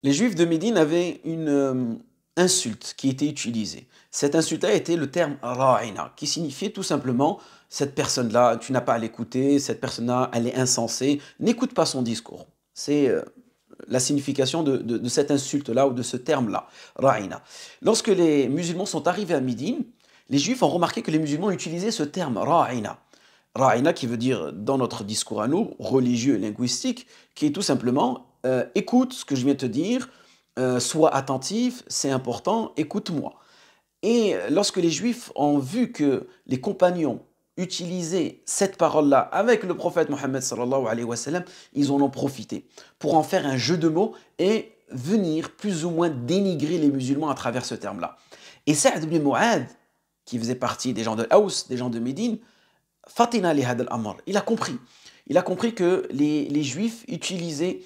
Les Juifs de Médine avaient une insulte qui était utilisée. Cette insulte-là était le terme ra'ina, qui signifiait tout simplement cette personne-là, tu n'as pas à l'écouter, cette personne-là, elle est insensée, n'écoute pas son discours. C'est la signification de cette insulte-là ou de ce terme-là, ra'ina. Lorsque les musulmans sont arrivés à Médine, les Juifs ont remarqué que les musulmans utilisaient ce terme ra'ina. Ra'ina qui veut dire, dans notre discours à nous, religieux et linguistique, qui est tout simplement écoute ce que je viens de te dire, sois attentif, c'est important, écoute-moi. Et lorsque les Juifs ont vu que les compagnons utilisaient cette parole-là avec le prophète Mohammed sallallahu alayhi wa sallam, ils en ont profité pour en faire un jeu de mots et venir plus ou moins dénigrer les musulmans à travers ce terme-là. Et Sa'd ibn Mu'adh, qui faisait partie des gens de Haus, des gens de Médine, Fatina li hadal amr, il a compris. Il a compris que les Juifs utilisaient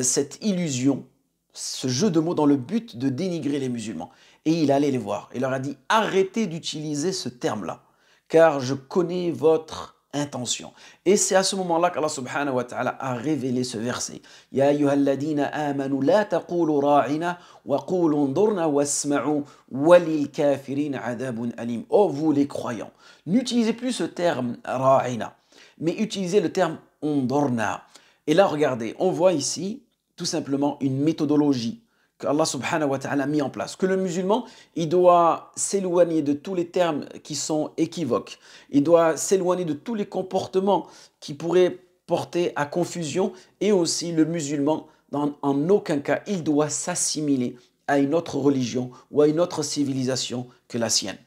cette illusion, ce jeu de mots dans le but de dénigrer les musulmans. Et il allait les voir. Il leur a dit, arrêtez d'utiliser ce terme-là, car je connais votre intention. Et c'est à ce moment-là qu'Allah subhanahu wa ta'ala a révélé ce verset. Ya ayyuhalladhina amanu la taqulu ra'ina wa qulu ndurna wasma'u walil kafirin adabun alim. Oh vous les croyants, n'utilisez plus ce terme ra'ina, mais utilisez le terme ndurna. Et là regardez, on voit ici tout simplement une méthodologie que Allah subhanahu wa ta'ala a mis en place. Que le musulman, il doit s'éloigner de tous les termes qui sont équivoques. Il doit s'éloigner de tous les comportements qui pourraient porter à confusion. Et aussi le musulman, en aucun cas, il doit s'assimiler à une autre religion ou à une autre civilisation que la sienne.